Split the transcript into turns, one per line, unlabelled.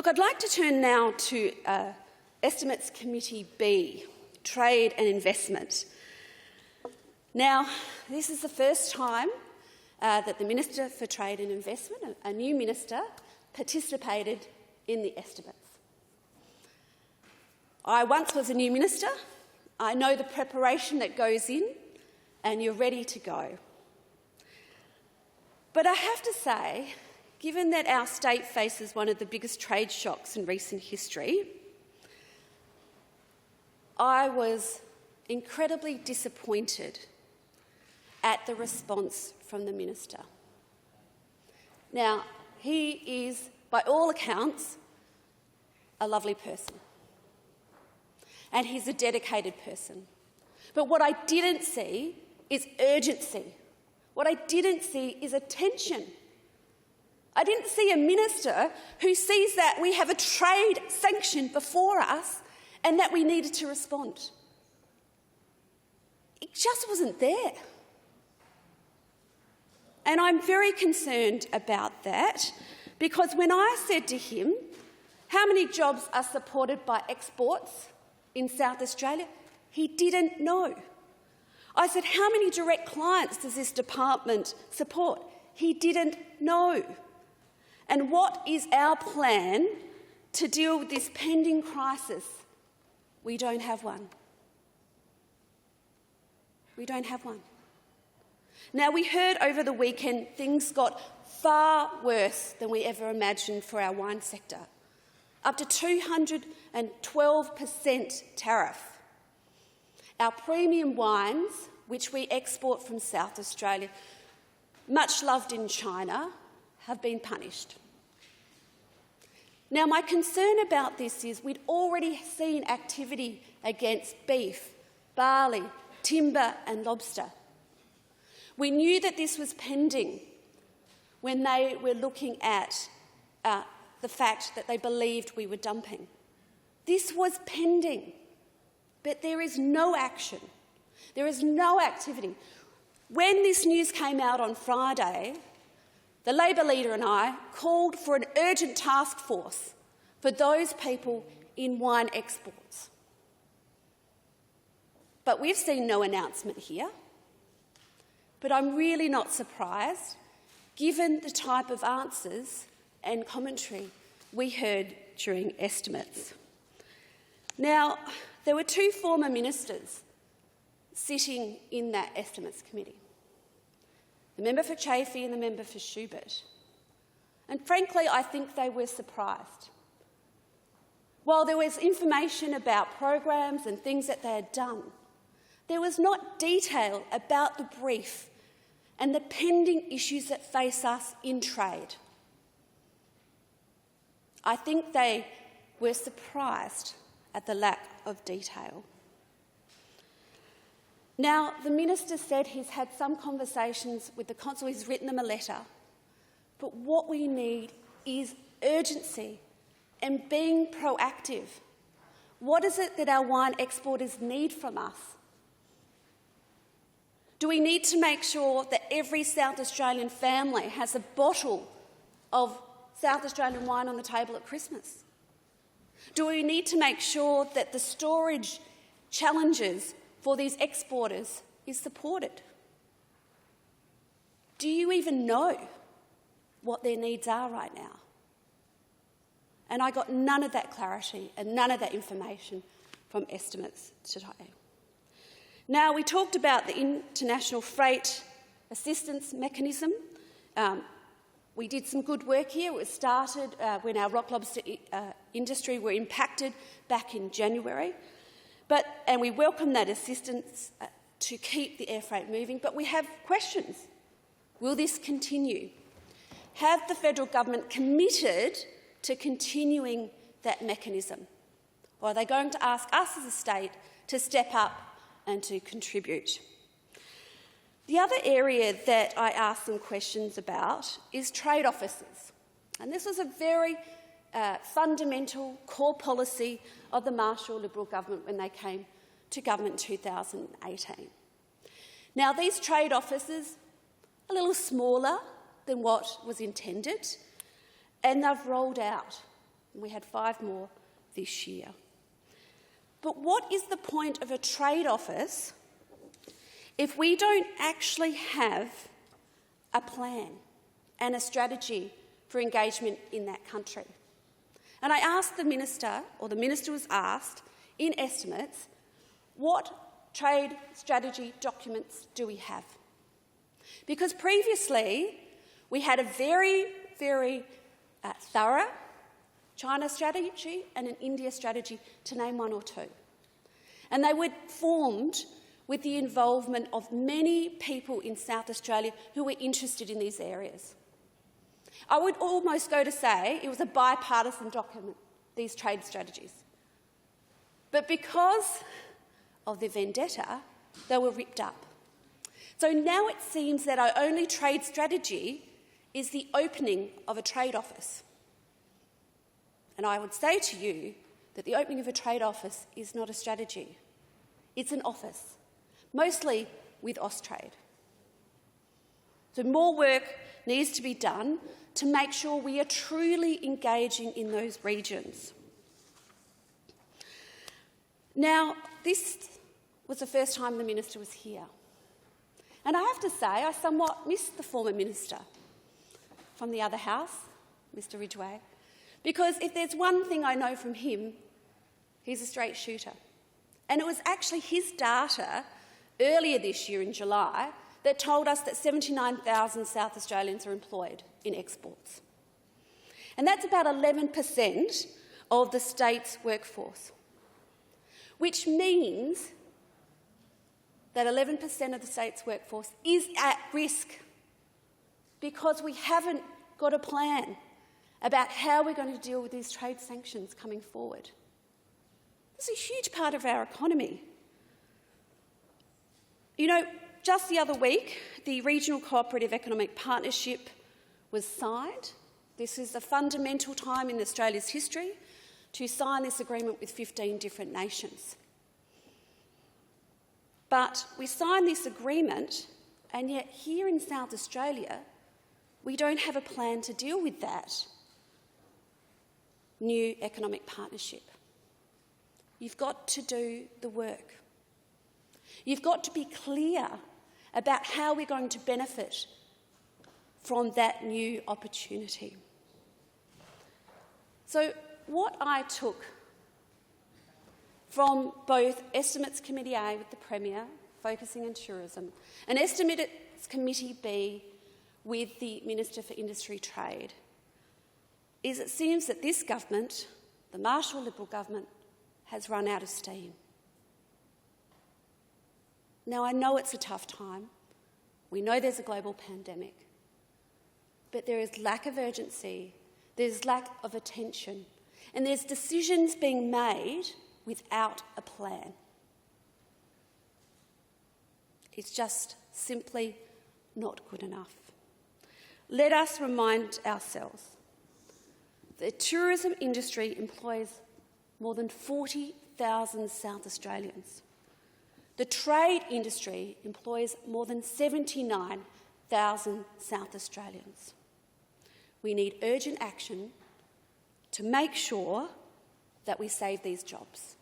I'd like to turn now to Estimates Committee B, Trade and Investment. Now, this is the first time that the Minister for Trade and Investment, a new minister, participated in the estimates. I once was a new minister. I know the preparation that goes in, and you're ready to go. But I have to say, given that our state faces one of the biggest trade shocks in recent history, I was incredibly disappointed at the response from the minister. Now, he is, by all accounts, a lovely person, and he's a dedicated person. But what I didn't see is urgency. What I didn't see is attention. I didn't see a minister who sees that we have a trade sanction before us and that we needed to respond. It just wasn't there. And I'm very concerned about that, because when I said to him, how many jobs are supported by exports in South Australia, he didn't know. I said, how many direct clients does this department support? He didn't know. And what is our plan to deal with this pending crisis? We don't have one. We don't have one. Now, we heard over the weekend things got far worse than we ever imagined for our wine sector. Up to 212% tariff. Our premium wines, which we export from South Australia, much loved in China, have been punished. Now, my concern about this is we'd already seen activity against beef, barley, timber and lobster. We knew that this was pending when they were looking at the fact that they believed we were dumping. This was pending, but there is no action. There is no activity. When this news came out on Friday, the Labor leader and I called for an urgent task force for those people in wine exports. But we've seen no announcement here. But I'm really not surprised, given the type of answers and commentary we heard during estimates. Now, there were two former ministers sitting in that estimates committee, the member for Chafee and the member for Schubert. And frankly, I think they were surprised. While there was information about programs and things that they had done, there was not detail about the brief and the pending issues that face us in trade. I think they were surprised at the lack of detail. Now, the minister said he's had some conversations with the consul, he's written them a letter, but what we need is urgency and being proactive. What is it that our wine exporters need from us? Do we need to make sure that every South Australian family has a bottle of South Australian wine on the table at Christmas? Do we need to make sure that the storage challenges for these exporters is supported? Do you even know what their needs are right now? And I got none of that clarity and none of that information from estimates today. Now, we talked about the International Freight Assistance Mechanism. We did some good work here. It was started when our rock lobster industry were impacted back in January. And we welcome that assistance to keep the air freight moving, but we have questions. Will this continue? Have the federal government committed to continuing that mechanism? Or are they going to ask us as a state to step up and to contribute? The other area that I asked some questions about is trade officers. And this was a very fundamental core policy of the Marshall Liberal government when they came to government in 2018. Now, these trade officers are a little smaller than what was intended, and they've rolled out. and we had 5 more this year. But what is the point of a trade office if we don't actually have a plan and a strategy for engagement in that country? And I asked the Minister, or the Minister was asked, in estimates, what trade strategy documents do we have? Because previously we had a very, very thorough China strategy and an India strategy, to name 1 or 2. And they were formed with the involvement of many people in South Australia who were interested in these areas. I would almost go to say it was a bipartisan document, these trade strategies. But because of the vendetta, they were ripped up. So now it seems that our only trade strategy is the opening of a trade office. And I would say to you that the opening of a trade office is not a strategy. It's an office, mostly with Austrade. So more work needs to be done to make sure we are truly engaging in those regions. Now, this was the first time the Minister was here. And I have to say, I somewhat missed the former Minister from the other House, Mr Ridgway, because if there's one thing I know from him, he's a straight shooter. And it was actually his data earlier this year in July that told us that 79,000 South Australians are employed in exports. And that's about 11% of the state's workforce, which means that 11% of the state's workforce is at risk because we haven't got a plan about how we're going to deal with these trade sanctions coming forward. It's a huge part of our economy. You know, just the other week, the Regional Cooperative Economic Partnership was signed. This is a fundamental time in Australia's history to sign this agreement with 15 different nations. But we signed this agreement, and yet here in South Australia, we don't have a plan to deal with that new economic partnership. You've got to do the work. You've got to be clear about how we're going to benefit from that new opportunity. So what I took from both Estimates Committee A with the Premier, focusing on tourism, and Estimates Committee B with the Minister for Industry Trade, is it seems that this government, the Marshall Liberal government, has run out of steam. Now, I know it's a tough time. We know there's a global pandemic. But there is lack of urgency, there's lack of attention, and there's decisions being made without a plan. It's just simply not good enough. Let us remind ourselves the tourism industry employs more than 40,000 South Australians. The trade industry employs more than 79,000 South Australians. We need urgent action to make sure that we save these jobs.